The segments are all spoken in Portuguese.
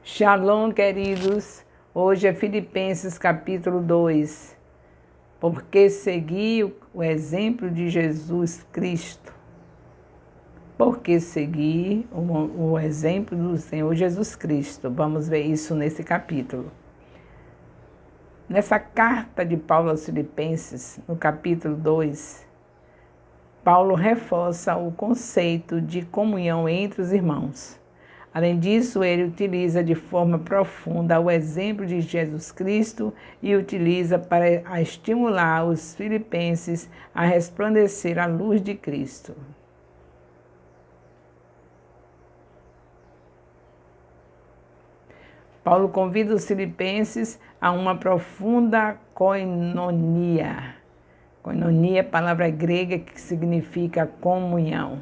Shalom, queridos. Hoje é Filipenses capítulo 2. Porque seguir o exemplo de Jesus Cristo. Porque seguir o exemplo do Senhor Jesus Cristo. Vamos ver isso nesse capítulo. Nessa carta de Paulo aos Filipenses, no capítulo 2, Paulo reforça o conceito de comunhão entre os irmãos. Além disso, ele utiliza de forma profunda o exemplo de Jesus Cristo e utiliza para estimular os filipenses a resplandecer a luz de Cristo. Paulo convida os filipenses a uma profunda koinonia. Koinonia é palavra grega que significa comunhão.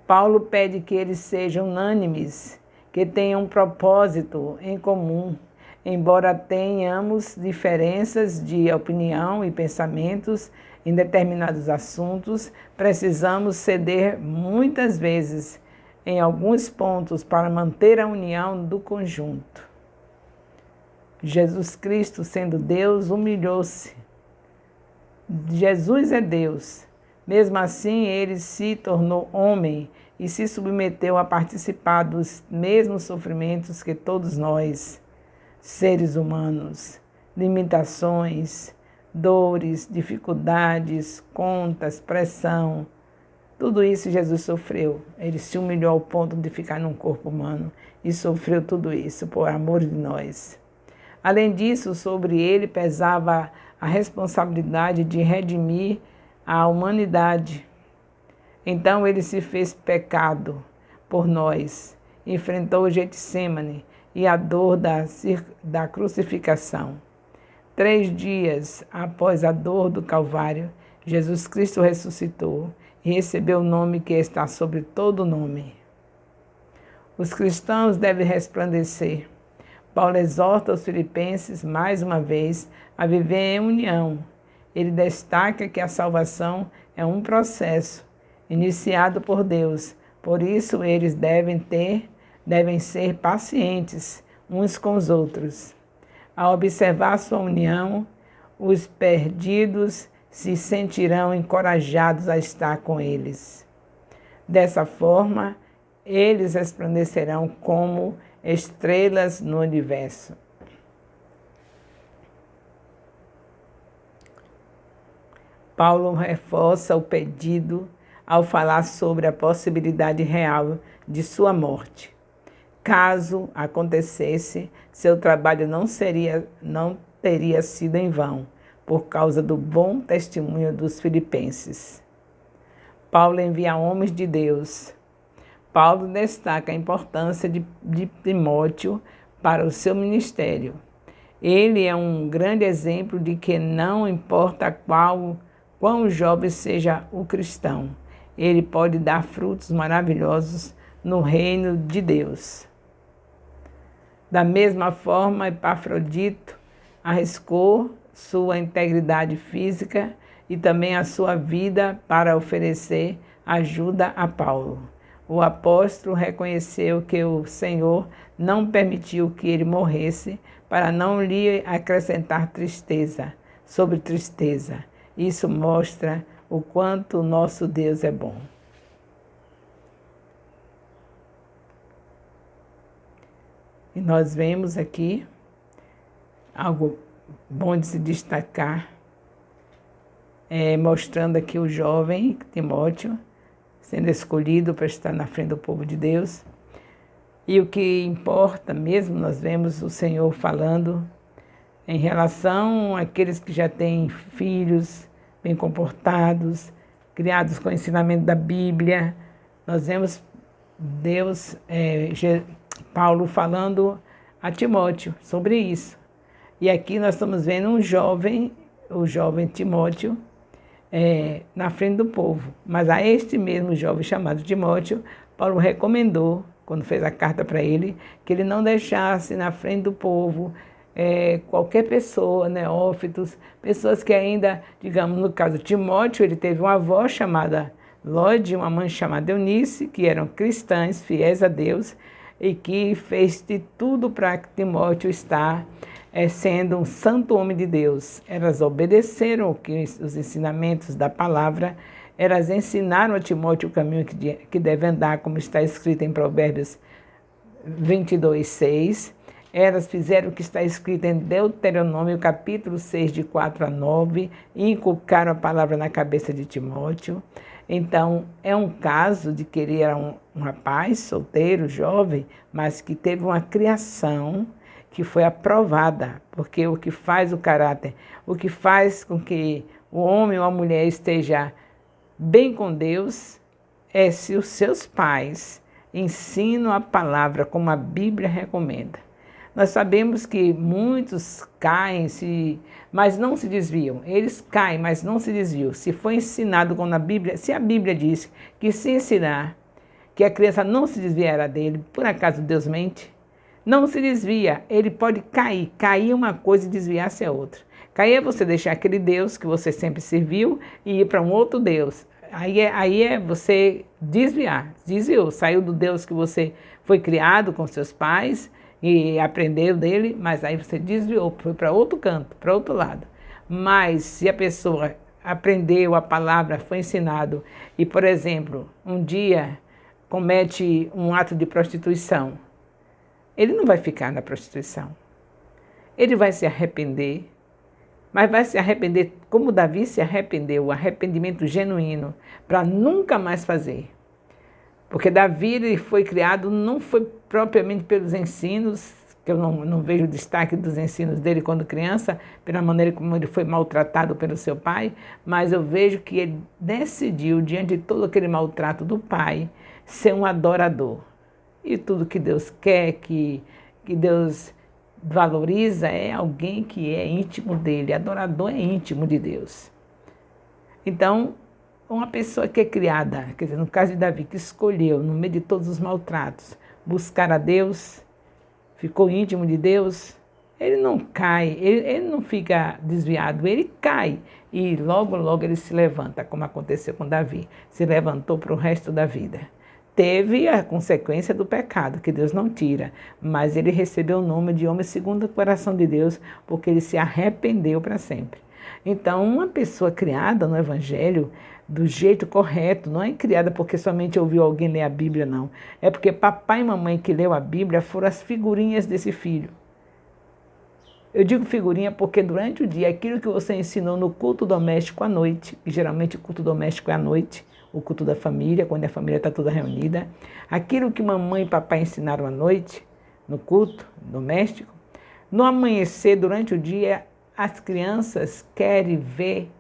Paulo pede que eles sejam unânimes, que tenham um propósito em comum. Embora tenhamos diferenças de opinião e pensamentos em determinados assuntos, precisamos ceder muitas vezes em alguns pontos para manter a união do conjunto. Jesus Cristo, sendo Deus, humilhou-se. Jesus é Deus. Mesmo assim, ele se tornou homem e se submeteu a participar dos mesmos sofrimentos que todos nós, seres humanos, limitações, dores, dificuldades, contas, pressão. Tudo isso Jesus sofreu. Ele se humilhou ao ponto de ficar num corpo humano e sofreu tudo isso por amor de nós. Além disso, sobre ele pesava a responsabilidade de redimir a humanidade. Então ele se fez pecado por nós, enfrentou o Getsêmani e a dor da crucificação. 3 dias após a dor do Calvário, Jesus Cristo ressuscitou e recebeu o nome que está sobre todo nome. Os cristãos devem resplandecer. Paulo exorta os filipenses, mais uma vez, a viver em união. Ele destaca que a salvação é um processo iniciado por Deus. Por isso, eles devem ser pacientes uns com os outros. Ao observar sua união, os perdidos se sentirão encorajados a estar com eles. Dessa forma, eles resplandecerão como estrelas no universo. Paulo reforça o pedido ao falar sobre a possibilidade real de sua morte. Caso acontecesse, seu trabalho não teria sido em vão, por causa do bom testemunho dos filipenses. Paulo envia homens de Deus. Paulo destaca a importância de Timóteo para o seu ministério. Ele é um grande exemplo de que não importa quão jovem seja o cristão, ele pode dar frutos maravilhosos no reino de Deus. Da mesma forma, Epafrodito arriscou sua integridade física e também a sua vida para oferecer ajuda a Paulo. O apóstolo reconheceu que o Senhor não permitiu que ele morresse para não lhe acrescentar tristeza sobre tristeza. Isso mostra o quanto o nosso Deus é bom. E nós vemos aqui algo bom de se destacar, mostrando aqui o jovem Timóteo sendo escolhido para estar na frente do povo de Deus. E o que importa mesmo, nós vemos o Senhor falando em relação àqueles que já têm filhos bem comportados, criados com o ensinamento da Bíblia. Nós vemos Deus, Paulo falando a Timóteo sobre isso. E aqui nós estamos vendo o jovem Timóteo, na frente do povo. Mas a este mesmo jovem chamado Timóteo, Paulo recomendou, quando fez a carta para ele, que ele não deixasse na frente do povo qualquer pessoa, neófitos, pessoas que ainda, digamos, no caso de Timóteo, ele teve uma avó chamada Lóide, uma mãe chamada Eunice, que eram cristãs, fiéis a Deus, e que fez de tudo para que Timóteo estar sendo um santo homem de Deus. Elas obedeceram os ensinamentos da palavra, elas ensinaram a Timóteo o caminho que deve andar, como está escrito em Provérbios 22:6. Elas fizeram o que está escrito em Deuteronômio, capítulo 6, de 4 a 9, e inculcaram a palavra na cabeça de Timóteo. Então, é um caso de que ele era um rapaz solteiro, jovem, mas que teve uma criação que foi aprovada, porque o que faz o caráter, o que faz com que o homem ou a mulher esteja bem com Deus, é se os seus pais ensinam a palavra como a Bíblia recomenda. Nós sabemos que muitos caem, mas não se desviam. Eles caem, mas não se desviam. Se foi ensinado como na Bíblia, se a Bíblia diz que se ensinar, que a criança não se desviará dele, por acaso Deus mente? Não se desvia, ele pode cair. Cair é uma coisa e desviar-se é outra. Cair é você deixar aquele Deus que você sempre serviu e ir para um outro Deus. Aí é você desviou, saiu do Deus que você foi criado com seus pais e aprendeu dele, mas aí você desviou, foi para outro canto, para outro lado. Mas se a pessoa aprendeu a palavra, foi ensinado e, por exemplo, um dia comete um ato de prostituição, ele não vai ficar na prostituição. Ele vai se arrepender, mas vai se arrepender como Davi se arrependeu, o arrependimento genuíno, para nunca mais fazer. Porque Davi ele foi criado, não foi propriamente pelos ensinos, que eu não vejo o destaque dos ensinos dele quando criança, pela maneira como ele foi maltratado pelo seu pai, mas eu vejo que ele decidiu, diante de todo aquele maltrato do pai, ser um adorador. E tudo que Deus quer, que Deus valoriza, é alguém que é íntimo dele. Adorador é íntimo de Deus. Então, uma pessoa que é criada, quer dizer, no caso de Davi, que escolheu, no meio de todos os maltratos, buscar a Deus, ficou íntimo de Deus, ele não cai, ele não fica desviado, ele cai. E logo, logo ele se levanta, como aconteceu com Davi. Se levantou para o resto da vida. Teve a consequência do pecado, que Deus não tira, mas ele recebeu o nome de homem segundo o coração de Deus, porque ele se arrependeu para sempre. Então, uma pessoa criada no Evangelho, do jeito correto, não é criada porque somente ouviu alguém ler a Bíblia, não. É porque papai e mamãe que leu a Bíblia foram as figurinhas desse filho. Eu digo figurinha porque durante o dia, aquilo que você ensinou no culto doméstico à noite, que geralmente o culto doméstico é à noite, o culto da família, quando a família está toda reunida, aquilo que mamãe e papai ensinaram à noite, no culto doméstico, no amanhecer, durante o dia, as crianças querem ver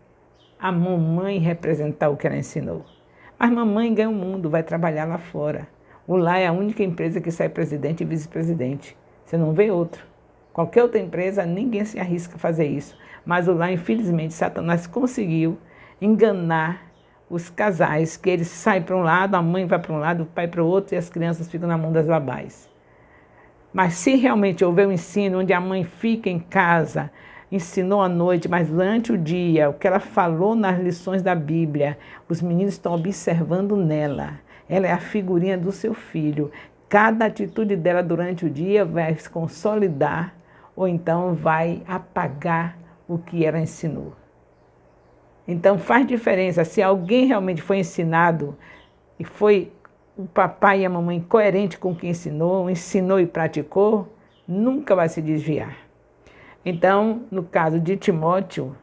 a mamãe representar o que ela ensinou. Mas mamãe ganha o mundo, vai trabalhar lá fora. O lar é a única empresa que sai presidente e vice-presidente. Você não vê outro. Qualquer outra empresa, ninguém se arrisca a fazer isso. Mas o lar, infelizmente, Satanás conseguiu enganar os casais, que eles saem para um lado, a mãe vai para um lado, o pai para o outro, e as crianças ficam na mão das babás. Mas se realmente houver um ensino onde a mãe fica em casa, ensinou à noite, mas durante o dia, o que ela falou nas lições da Bíblia, os meninos estão observando nela. Ela é a figurinha do seu filho. Cada atitude dela durante o dia vai se consolidar ou então vai apagar o que ela ensinou. Então faz diferença, se alguém realmente foi ensinado e foi o papai e a mamãe coerente com o que ensinou e praticou, nunca vai se desviar. Então, no caso de Timóteo,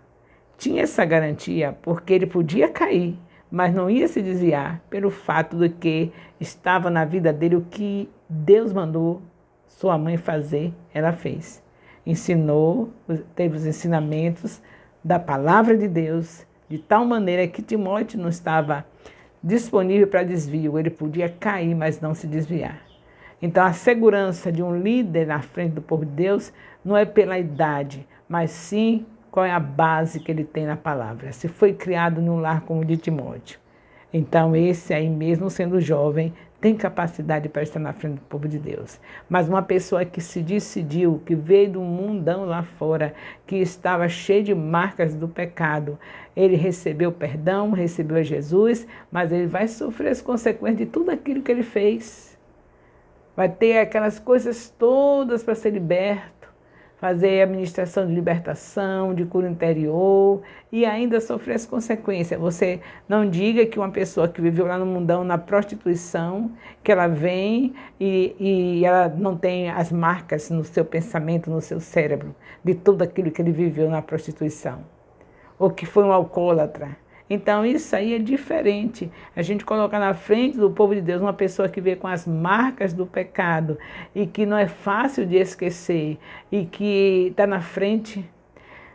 tinha essa garantia porque ele podia cair, mas não ia se desviar pelo fato de que estava na vida dele o que Deus mandou sua mãe fazer, ela fez. Ensinou, teve os ensinamentos da palavra de Deus, de tal maneira que Timóteo não estava disponível para desvio, ele podia cair, mas não se desviar. Então a segurança de um líder na frente do povo de Deus não é pela idade, mas sim qual é a base que ele tem na palavra. Se foi criado num lar como o de Timóteo. Então esse aí, mesmo sendo jovem, tem capacidade para estar na frente do povo de Deus. Mas uma pessoa que se decidiu, que veio do mundão lá fora, que estava cheio de marcas do pecado, ele recebeu perdão, recebeu Jesus, mas ele vai sofrer as consequências de tudo aquilo que ele fez. vai ter aquelas coisas todas para ser liberto, fazer administração de libertação, de cura interior e ainda sofrer as consequências. Você não diga que uma pessoa que viveu lá no mundão, na prostituição, que ela vem e ela não tem as marcas no seu pensamento, no seu cérebro, de tudo aquilo que ele viveu na prostituição, ou que foi um alcoólatra. Então isso aí é diferente. A gente coloca na frente do povo de Deus uma pessoa que veio com as marcas do pecado e que não é fácil de esquecer e que está na frente.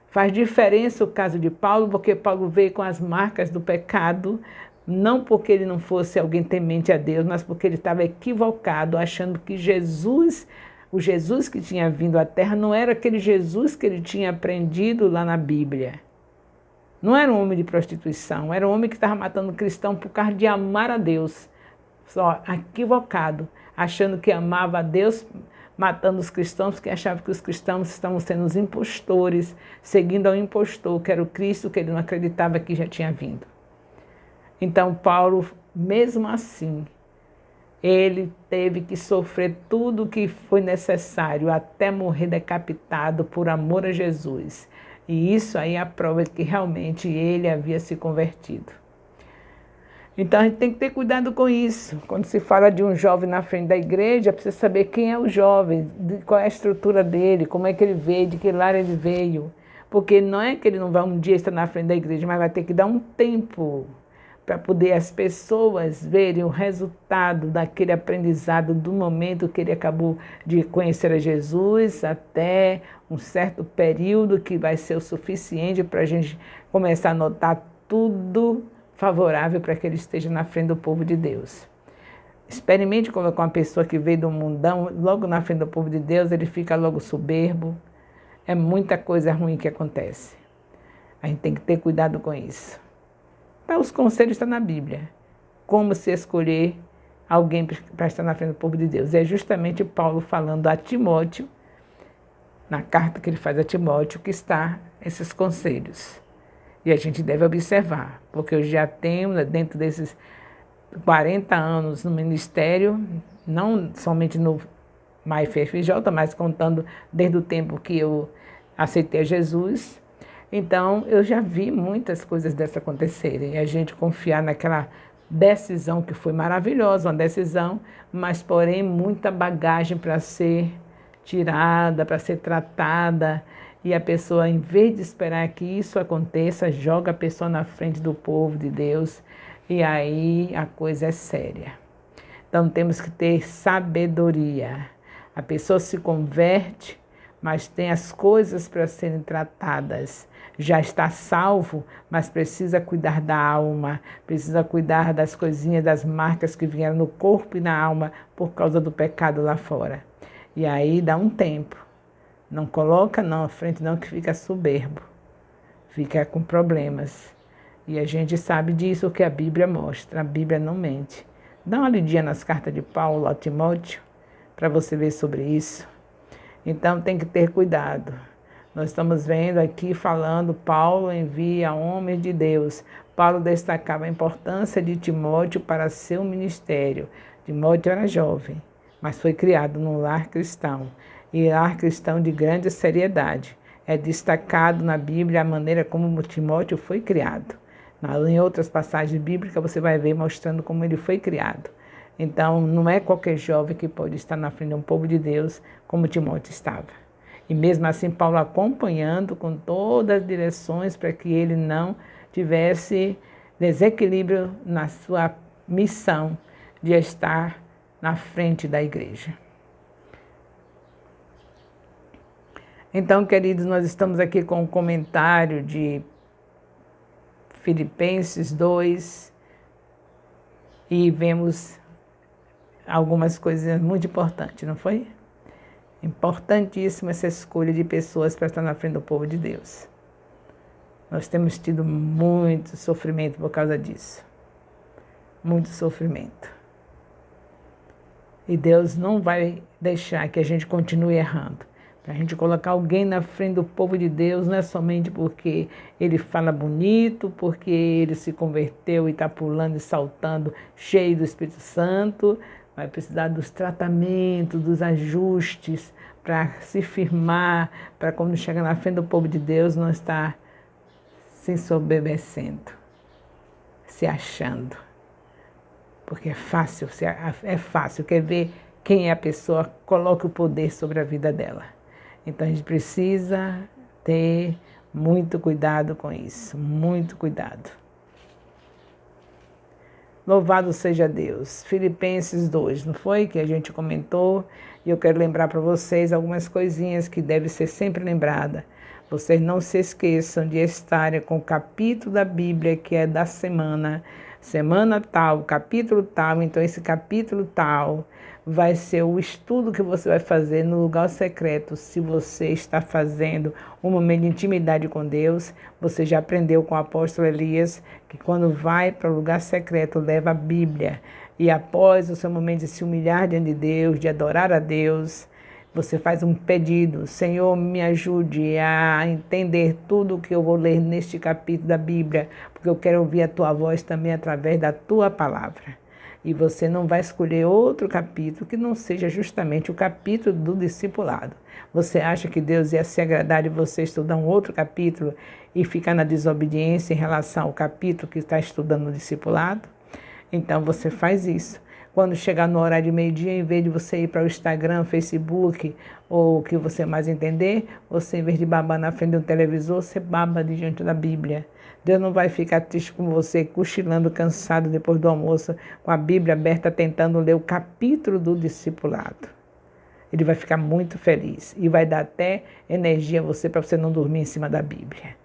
Faz diferença o caso de Paulo, porque Paulo veio com as marcas do pecado, não porque ele não fosse alguém temente a Deus, mas porque ele estava equivocado, achando que Jesus, o Jesus que tinha vindo à Terra, não era aquele Jesus que ele tinha aprendido lá na Bíblia. Não era um homem de prostituição, era um homem que estava matando cristão por causa de amar a Deus. Só equivocado, achando que amava a Deus, matando os cristãos, porque achava que os cristãos estavam sendo os impostores, seguindo ao impostor, que era o Cristo, que ele não acreditava que já tinha vindo. Então Paulo, mesmo assim, ele teve que sofrer tudo o que foi necessário, até morrer decapitado por amor a Jesus. E isso aí é a prova de que realmente ele havia se convertido. Então a gente tem que ter cuidado com isso. Quando se fala de um jovem na frente da igreja, precisa saber quem é o jovem, qual é a estrutura dele, como é que ele veio, de que lar ele veio. Porque não é que ele não vai um dia estar na frente da igreja, mas vai ter que dar um tempo para poder as pessoas verem o resultado daquele aprendizado do momento que ele acabou de conhecer a Jesus até um certo período que vai ser o suficiente para a gente começar a notar tudo favorável para que ele esteja na frente do povo de Deus. Experimente colocar uma pessoa que veio do mundão logo na frente do povo de Deus, ele fica logo soberbo. É muita coisa ruim que acontece. A gente tem que ter cuidado com isso. Então, os conselhos estão na Bíblia. Como se escolher alguém para estar na frente do povo de Deus. É justamente Paulo falando a Timóteo, na carta que ele faz a Timóteo, que está esses conselhos. E a gente deve observar, porque eu já tenho, dentro desses 40 anos no ministério, não somente no MyFFJ, mas contando desde o tempo que eu aceitei a Jesus. Então, eu já vi muitas coisas dessas acontecerem. E a gente confiar naquela decisão que foi maravilhosa, uma decisão, mas, porém, muita bagagem para ser tirada, para ser tratada. E a pessoa, em vez de esperar que isso aconteça, joga a pessoa na frente do povo de Deus. E aí a coisa é séria. Então, temos que ter sabedoria. A pessoa se converte, mas tem as coisas para serem tratadas. Já está salvo, mas precisa cuidar da alma, precisa cuidar das coisinhas, das marcas que vieram no corpo e na alma por causa do pecado lá fora. E aí dá um tempo. Não coloca não à frente não, que fica soberbo, fica com problemas. E a gente sabe disso que a Bíblia mostra, a Bíblia não mente. Dá uma lidinha nas cartas de Paulo a Timóteo, para você ver sobre isso. Então tem que ter cuidado. Nós estamos vendo aqui falando, Paulo envia homens de Deus. Paulo destacava a importância de Timóteo para seu ministério. Timóteo era jovem, mas foi criado num lar cristão. E lar cristão de grande seriedade. É destacado na Bíblia a maneira como Timóteo foi criado. Em outras passagens bíblicas você vai ver mostrando como ele foi criado. Então não é qualquer jovem que pode estar na frente de um povo de Deus como Timóteo estava. E mesmo assim, Paulo acompanhando com todas as direções para que ele não tivesse desequilíbrio na sua missão de estar na frente da igreja. Então, queridos, nós estamos aqui com um comentário de Filipenses 2 e vemos algumas coisas muito importantes, não foi? Importantíssima essa escolha de pessoas para estar na frente do povo de Deus. Nós temos tido muito sofrimento por causa disso. Muito sofrimento. E Deus não vai deixar que a gente continue errando. Para a gente colocar alguém na frente do povo de Deus, não é somente porque ele fala bonito, porque ele se converteu e está pulando e saltando, cheio do Espírito Santo, vai precisar dos tratamentos, dos ajustes para se firmar, para quando chegar na frente do povo de Deus não estar se ensoberbecendo, se achando. Porque é fácil, quer ver quem é a pessoa, coloque o poder sobre a vida dela. Então a gente precisa ter muito cuidado com isso, muito cuidado. Louvado seja Deus. Filipenses 2, não foi? Que a gente comentou. E eu quero lembrar para vocês algumas coisinhas que devem ser sempre lembradas. Vocês não se esqueçam de estarem com o capítulo da Bíblia que é da semana tal, capítulo tal. Então esse capítulo tal vai ser o estudo que você vai fazer no lugar secreto. Se você está fazendo um momento de intimidade com Deus, você já aprendeu com o apóstolo Elias que quando vai para o lugar secreto leva a Bíblia. E após o seu momento de se humilhar diante de Deus, de adorar a Deus, você faz um pedido: Senhor, me ajude a entender tudo o que eu vou ler neste capítulo da Bíblia, porque eu quero ouvir a tua voz também através da tua palavra. E você não vai escolher outro capítulo que não seja justamente o capítulo do discipulado. Você acha que Deus ia se agradar de você estudar um outro capítulo e ficar na desobediência em relação ao capítulo que está estudando no discipulado? Então você faz isso. Quando chegar no horário de meio-dia, em vez de você ir para o Instagram, Facebook, ou o que você mais entender, você, em vez de babar na frente do televisor, você baba diante da Bíblia. Deus não vai ficar triste com você, cochilando, cansado depois do almoço, com a Bíblia aberta, tentando ler o capítulo do discipulado. Ele vai ficar muito feliz e vai dar até energia a você para você não dormir em cima da Bíblia.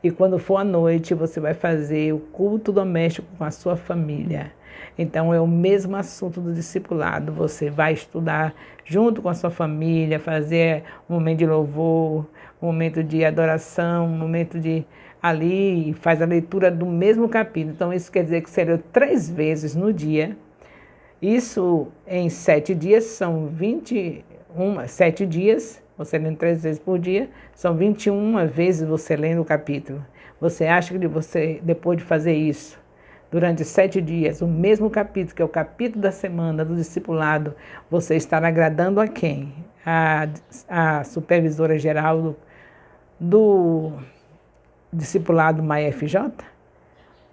E quando for à noite, você vai fazer o culto doméstico com a sua família. Então, é o mesmo assunto do discipulado. Você vai estudar junto com a sua família, fazer um momento de louvor, um momento de adoração, um momento de ali, faz a leitura do mesmo capítulo. Então, isso quer dizer que você leu 3 vezes no dia. Isso em 7 dias, são 7 dias, você lendo 3 vezes por dia, são 21 vezes você lendo o capítulo. Você acha que você, depois de fazer isso, durante 7 dias, o mesmo capítulo, que é o capítulo da semana do discipulado, você estará agradando a quem? A supervisora geral do discipulado Maia FJ?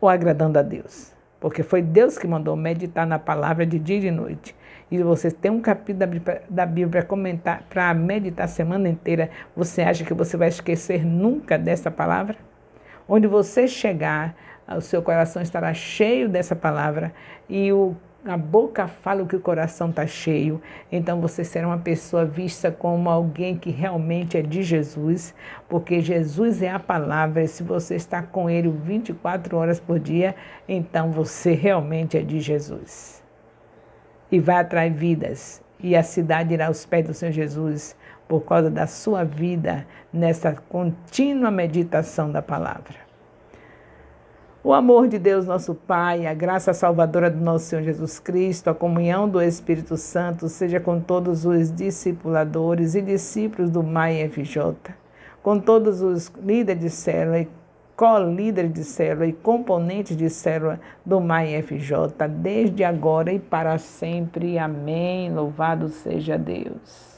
Ou agradando a Deus? Porque foi Deus que mandou meditar na palavra de dia e de noite. E você tem um capítulo da Bíblia para comentar, para meditar a semana inteira. Você acha que você vai esquecer nunca dessa palavra? Onde você chegar, o seu coração estará cheio dessa palavra e a boca fala o que o coração está cheio. Então você será uma pessoa vista como alguém que realmente é de Jesus, porque Jesus é a palavra e se você está com Ele 24 horas por dia, então você realmente é de Jesus. E vai atrair vidas e a cidade irá aos pés do Senhor Jesus por causa da sua vida nessa contínua meditação da palavra. O amor de Deus, nosso Pai, a graça salvadora do nosso Senhor Jesus Cristo, a comunhão do Espírito Santo, seja com todos os discipuladores e discípulos do Maia FJ, com todos os líderes de célula e co-líderes de célula e componentes de célula do Maia FJ, desde agora e para sempre. Amém. Louvado seja Deus.